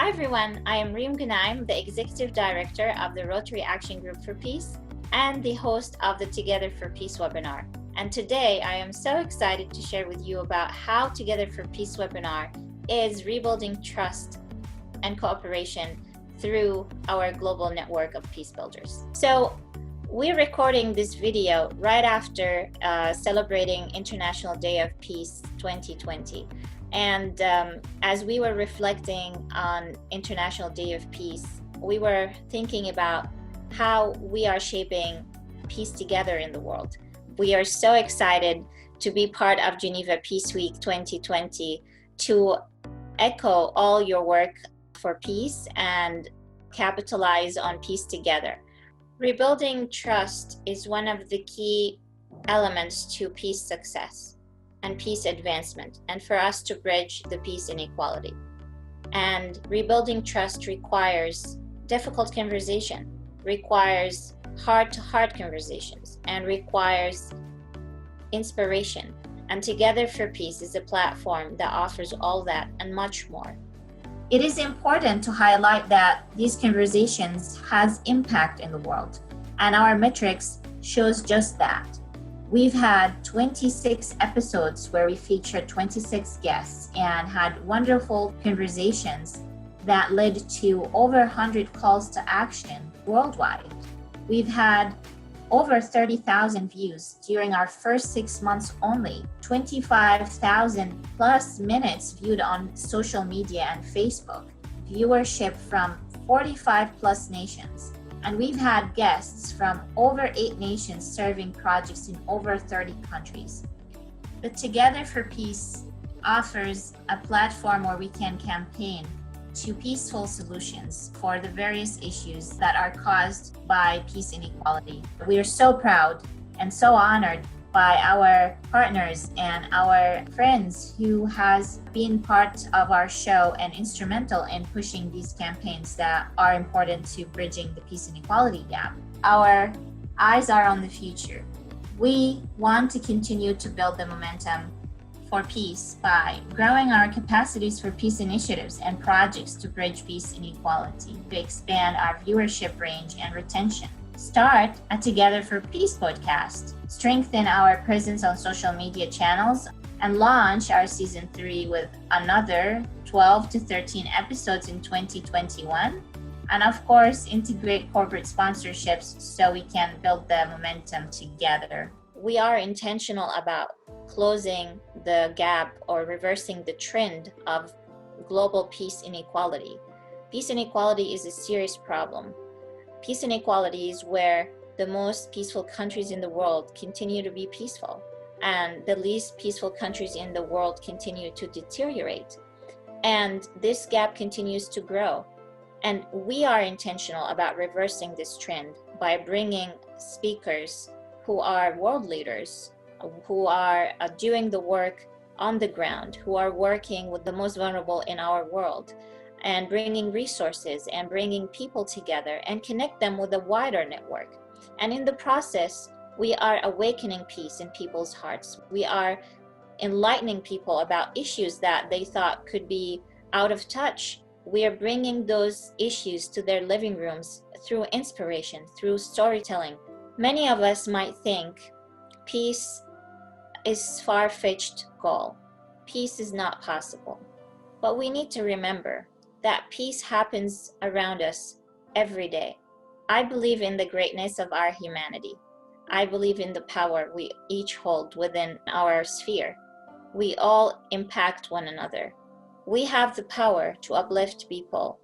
Hi everyone, I am Reem Ganaim, the Executive Director of the Rotary Action Group for Peace and the host of the Together for Peace webinar. And today I am so excited to share with you about how Together for Peace webinar is rebuilding trust and cooperation through our global network of peace builders. So we're recording this video right after celebrating International Day of Peace 2020. And as we were reflecting on International Day of Peace, we were thinking about how we are shaping peace together in the world. We are so excited to be part of Geneva Peace Week 2020 to echo all your work for peace and capitalize on peace together. Rebuilding trust is one of the key elements to peace success and peace advancement, and for us to bridge the peace inequality. And rebuilding trust requires difficult conversation, requires heart-to-heart conversations, and requires inspiration. And Together for Peace is a platform that offers all that and much more. It is important to highlight that these conversations has impact in the world, and our metrics shows just that. We've had 26 episodes where we featured 26 guests and had wonderful conversations that led to over 100 calls to action worldwide. We've had over 30,000 views during our first 6 months only, 25,000 plus minutes viewed on social media and Facebook, viewership from 45 plus nations. And we've had guests from over 8 nations serving projects in over 30 countries. The Together for Peace offers a platform where we can campaign to peaceful solutions for the various issues that are caused by peace inequality. We are so proud and so honored by our partners and our friends who has been part of our show and instrumental in pushing these campaigns that are important to bridging the peace inequality gap. Our eyes are on the future. We want to continue to build the momentum for peace by growing our capacities for peace initiatives and projects to bridge peace inequality, to expand our viewership range and retention. Start a Together for Peace podcast, strengthen our presence on social media channels, and launch our season 3 with another 12 to 13 episodes in 2021. And of course, integrate corporate sponsorships so we can build the momentum together. We are intentional about closing the gap or reversing the trend of global peace inequality. Peace inequality is a serious problem. Peace inequality is where the most peaceful countries in the world continue to be peaceful, and the least peaceful countries in the world continue to deteriorate. And this gap continues to grow. And we are intentional about reversing this trend by bringing speakers who are world leaders, who are doing the work on the ground, who are working with the most vulnerable in our world, and bringing resources and bringing people together and connect them with a wider network. And in the process, we are awakening peace in people's hearts. We are enlightening people about issues that they thought could be out of touch. We are bringing those issues to their living rooms through inspiration, through storytelling. Many of us might think peace is a far-fetched goal. Peace is not possible. But we need to remember that peace happens around us every day. I believe in the greatness of our humanity. I believe in the power we each hold within our sphere. We all impact one another. We have the power to uplift people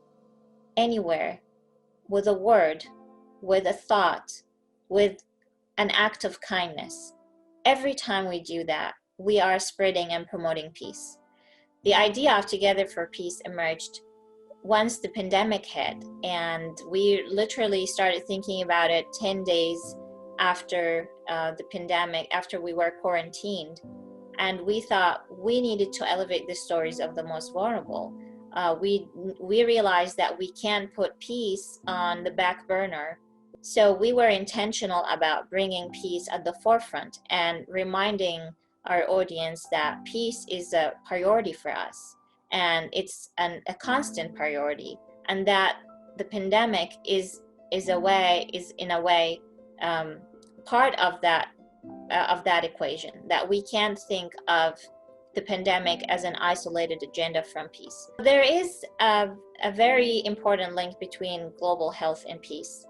anywhere with a word, with a thought, with an act of kindness. Every time we do that, we are spreading and promoting peace. The idea of Together for Peace emerged once the pandemic hit, and we literally started thinking about it 10 days after the pandemic, after we were quarantined. And we thought we needed to elevate the stories of the most vulnerable. We realized that we can't put peace on the back burner. So we were intentional about bringing peace at the forefront and reminding our audience that peace is a priority for us. and it's a constant priority, and that the pandemic is in a way part of that equation, that we can't think of the pandemic as an isolated agenda from peace. There is a very important link between global health and peace.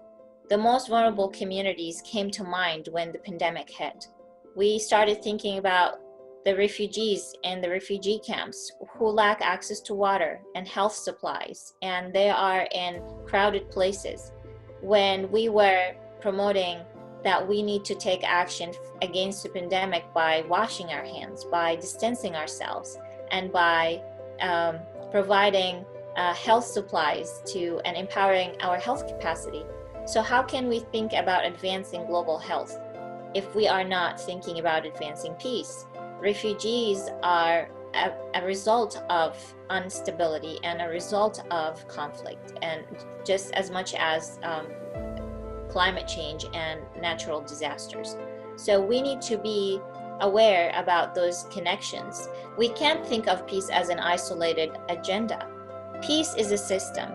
The most vulnerable communities came to mind when the pandemic hit. We started thinking about the refugees in the refugee camps who lack access to water and health supplies, and they are in crowded places. When we were promoting that we need to take action against the pandemic by washing our hands, by distancing ourselves, and by providing health supplies to and empowering our health capacity. So how can we think about advancing global health if we are not thinking about advancing peace? Refugees are a result of instability and a result of conflict, and just as much as climate change and natural disasters. So we need to be aware about those connections. We can't think of peace as an isolated agenda. Peace is a system.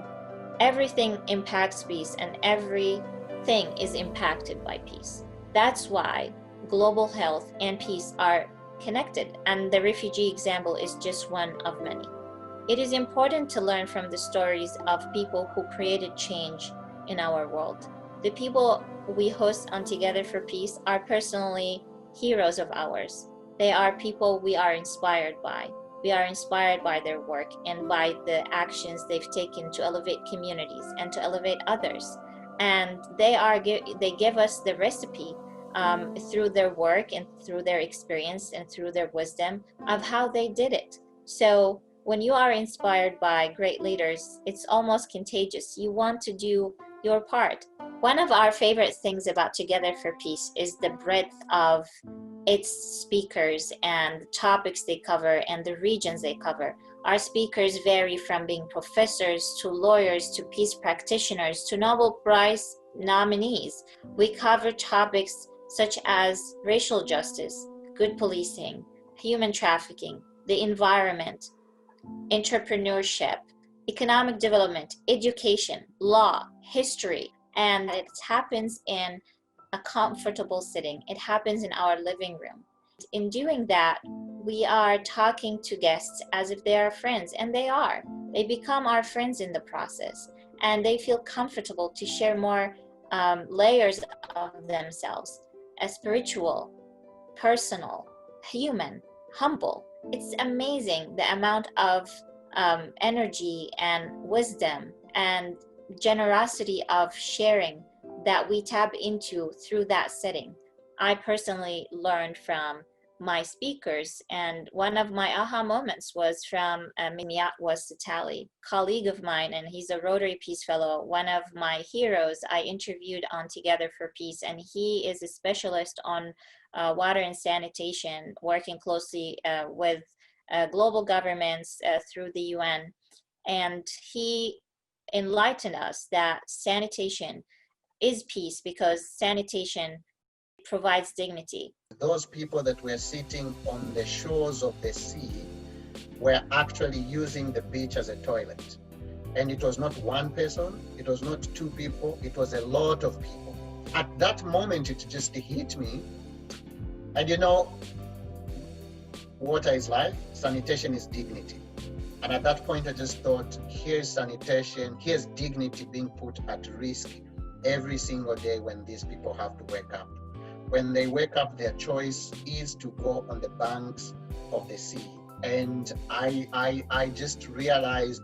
Everything impacts peace, and everything is impacted by peace. That's why global health and peace are connected, and the refugee example is just one of many. It is important to learn from the stories of people who created change in our world. The people we host on Together for Peace are personally heroes of ours. They are people we are inspired by. We are inspired by their work and by the actions they've taken to elevate communities and to elevate others. And they give us the recipe through their work and through their experience and through their wisdom of how they did it. So when you are inspired by great leaders, it's almost contagious. You want to do your part. One of our favorite things about Together for Peace is the breadth of its speakers and the topics they cover and the regions they cover. Our speakers vary from being professors to lawyers to peace practitioners to Nobel Prize nominees. We cover topics such as racial justice, good policing, human trafficking, the environment, entrepreneurship, economic development, education, law, history, and it happens in a comfortable sitting. It happens in our living room. In doing that, we are talking to guests as if they are friends, and they are. They become our friends in the process, and they feel comfortable to share more layers of themselves, as spiritual, personal, human, humble. It's amazing the amount of energy and wisdom and generosity of sharing that we tap into through that setting. I personally learned from my speakers, and one of my aha moments was from Mimiat Wasatali, colleague of mine, and he's a Rotary Peace Fellow, one of my heroes I interviewed on Together for Peace, and he is a specialist on water and sanitation, working closely with global governments through the UN, and he enlightened us that sanitation is peace because sanitation provides dignity. Those people that were sitting on the shores of the sea were actually using the beach as a toilet. And it was not one person, it was not two people, it was a lot of people. At that moment, it just hit me. And you know, water is life, sanitation is dignity. And at that point, I just thought, here's sanitation, here's dignity being put at risk every single day when these people have to wake up. When they wake up, their choice is to go on the banks of the sea. And I just realized,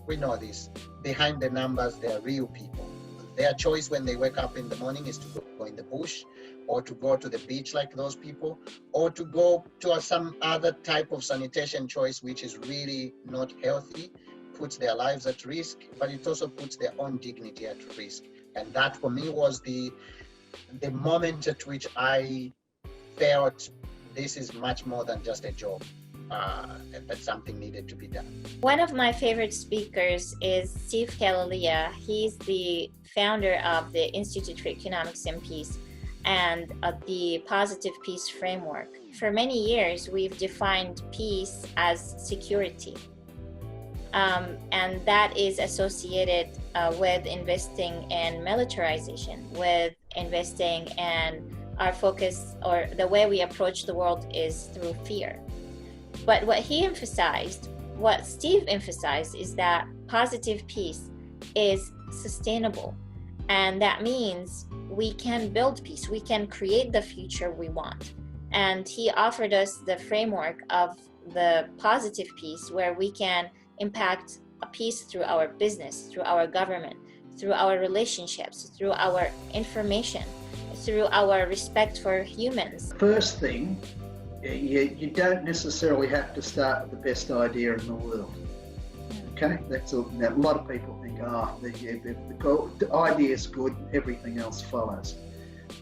we know this, behind the numbers, there are real people. Their choice when they wake up in the morning is to go in the bush, or to go to the beach like those people, or to go to some other type of sanitation choice, which is really not healthy, puts their lives at risk, but it also puts their own dignity at risk. And that for me was the moment at which I felt this is much more than just a job, that something needed to be done. One of my favorite speakers is Steve Kalalia. He's the founder of the Institute for Economics and Peace. and the positive peace framework. For many years, we've defined peace as security. And that is associated with investing in militarization, with investing in our focus, or the way we approach the world is through fear. But what Steve emphasized is that positive peace is sustainable. And that means we can build peace, we can create the future we want. And he offered us the framework of the positive peace, where we can impact a peace through our business, through our government, through our relationships, through our information, through our respect for humans. First thing, you don't necessarily have to start with the best idea in the world. Okay, a lot of people think, the idea is good, everything else follows.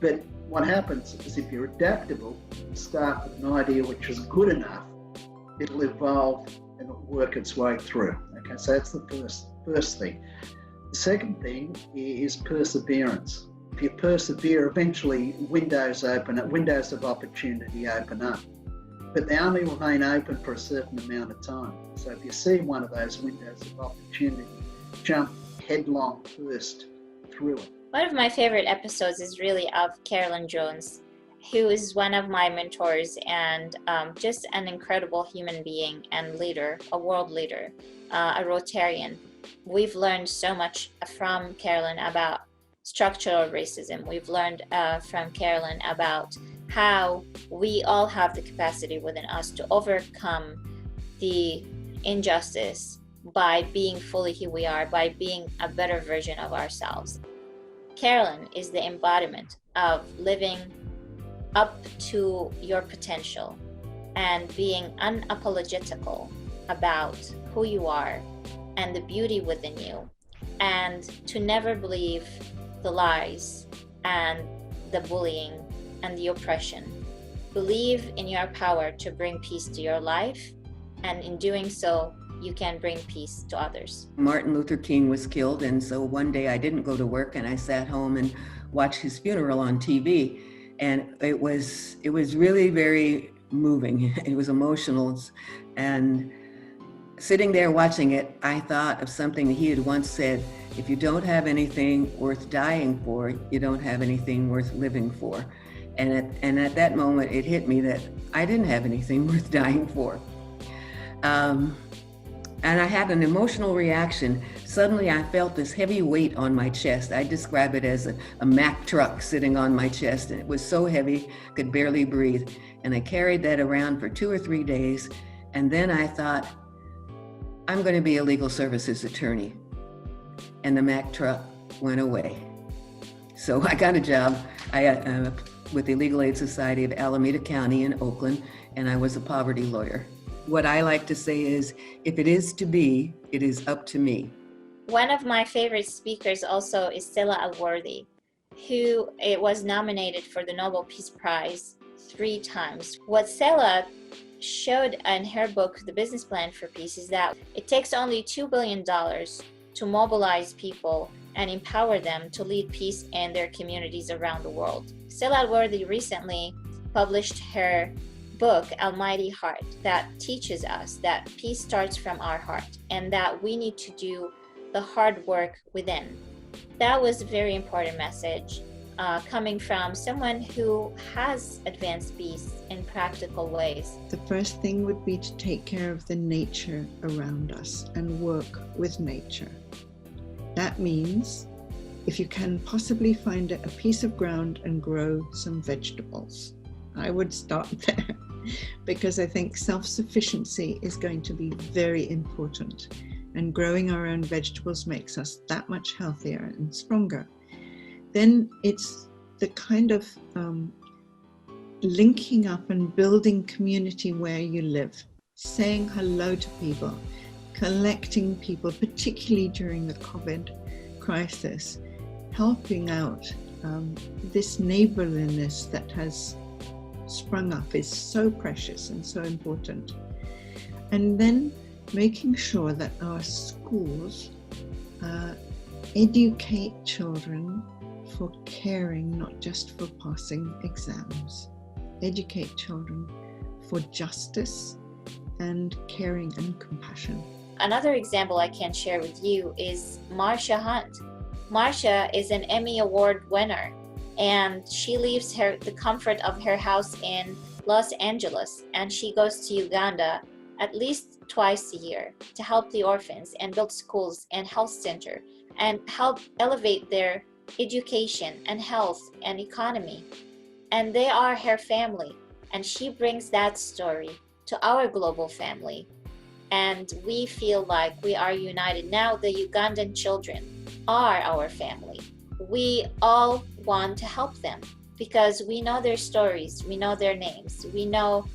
But what happens is, if you're adaptable, you start with an idea which is good enough, it'll evolve and it'll work its way through. Okay, so that's the first thing. The second thing is perseverance. If you persevere, eventually windows of opportunity open up. But they only remain open for a certain amount of time. So if you see one of those windows of opportunity, jump headlong first through it. One of my favorite episodes is really of Carolyn Jones, who is one of my mentors and just an incredible human being and leader, a world leader, a Rotarian. We've learned so much from Carolyn about structural racism. We've learned from Carolyn about how we all have the capacity within us to overcome the injustice by being fully who we are, by being a better version of ourselves. Carolyn is the embodiment of living up to your potential and being unapologetical about who you are and the beauty within you, and to never believe the lies and the bullying and the oppression. Believe in your power to bring peace to your life, and in doing so, you can bring peace to others. Martin Luther King was killed, and so one day I didn't go to work and I sat home and watched his funeral on TV, and it was really very moving. It was emotional, and sitting there watching it, I thought of something that he had once said: if you don't have anything worth dying for, you don't have anything worth living for. And at that moment, it hit me that I didn't have anything worth dying for. And I had an emotional reaction. Suddenly, I felt this heavy weight on my chest. I describe it as a Mack truck sitting on my chest. And it was so heavy, I could barely breathe. And I carried that around for 2 or 3 days. And then I thought, I'm going to be a legal services attorney. And the Mack truck went away. So I got a job with the Legal Aid Society of Alameda County in Oakland, and I was a poverty lawyer. What I like to say is, if it is to be, it is up to me. One of my favorite speakers also is Stella Alworthy, who was nominated for the Nobel Peace Prize 3 times. What Stella showed in her book, The Business Plan for Peace, is that it takes only $2 billion to mobilize people and empower them to lead peace in their communities around the world. Stella Alworthy recently published her book, Almighty Heart, that teaches us that peace starts from our heart and that we need to do the hard work within. That was a very important message coming from someone who has advanced peace in practical ways. The first thing would be to take care of the nature around us and work with nature. That means if you can possibly find a piece of ground and grow some vegetables. I would start there because I think self-sufficiency is going to be very important, and growing our own vegetables makes us that much healthier and stronger. Then it's the kind of linking up and building community where you live, saying hello to people, collecting people, particularly during the COVID crisis, helping out. This neighborliness that has sprung up is so precious and so important. And then making sure that our schools educate children for caring, not just for passing exams. Educate children for justice and caring and compassion. Another example I can share with you is Marsha Hunt. Marsha is an Emmy Award winner, and she leaves the comfort of her house in Los Angeles, and she goes to Uganda at least twice a year to help the orphans and build schools and health center and help elevate their education and health and economy. And they are her family, and she brings that story to our global family, and we feel like we are united. Now the Ugandan children are our family. We all want to help them because we know their stories, we know their names, we know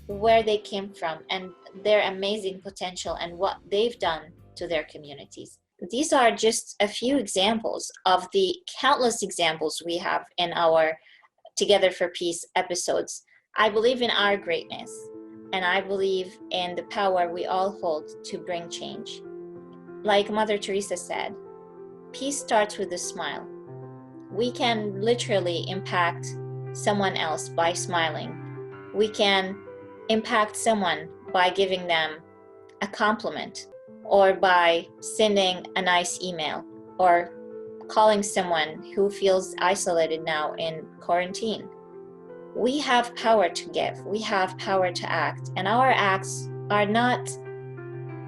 where they came from and their amazing potential and what they've done to their communities. These are just a few examples of the countless examples we have in our Together for Peace episodes. I believe in our greatness, and I believe in the power we all hold to bring change. Like Mother Teresa said, peace starts with a smile. We can literally impact someone else by smiling. We can impact someone by giving them a compliment, or by sending a nice email, or calling someone who feels isolated now in quarantine. We have power to give, we have power to act, and our acts are not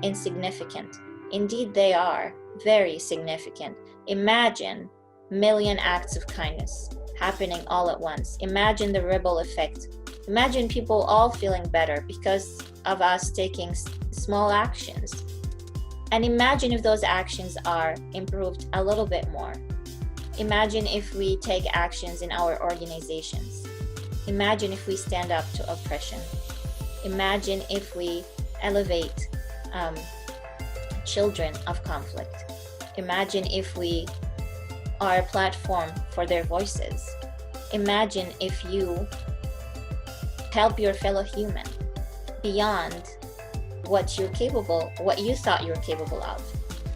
insignificant. Indeed, they are very significant. Imagine a million acts of kindness happening all at once. Imagine the ripple effect. Imagine people all feeling better because of us taking small actions. And imagine if those actions are improved a little bit more. Imagine if we take actions in our organizations. Imagine if we stand up to oppression. Imagine if we elevate children of conflict. Imagine if we are a platform for their voices. Imagine if you help your fellow human beyond what you thought you were capable of.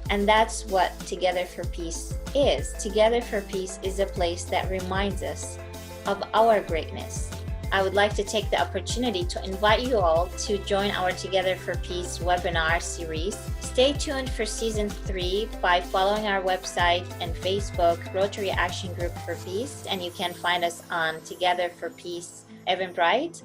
And that's what Together for Peace is. Together for Peace is a place that reminds us of our greatness. I would like to take the opportunity to invite you all to join our Together for Peace webinar series. Stay tuned for season 3 by following our website and Facebook, Rotary Action Group for Peace, and you can find us on Together for Peace Eventbrite.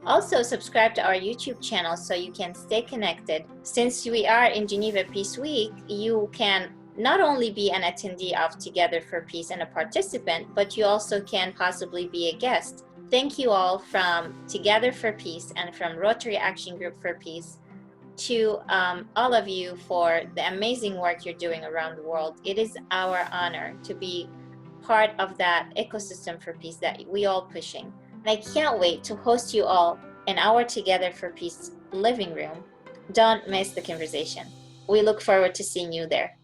Also, subscribe to our YouTube channel so you can stay connected. Since we are in Geneva Peace Week, you can not only be an attendee of Together for Peace and a participant, but you also can possibly be a guest. Thank you all from Together for Peace and from Rotary Action Group for Peace to all of you for the amazing work you're doing around the world. It is our honor to be part of that ecosystem for peace that we all pushing. And I can't wait to host you all in our Together for Peace living room. Don't miss the conversation. We look forward to seeing you there.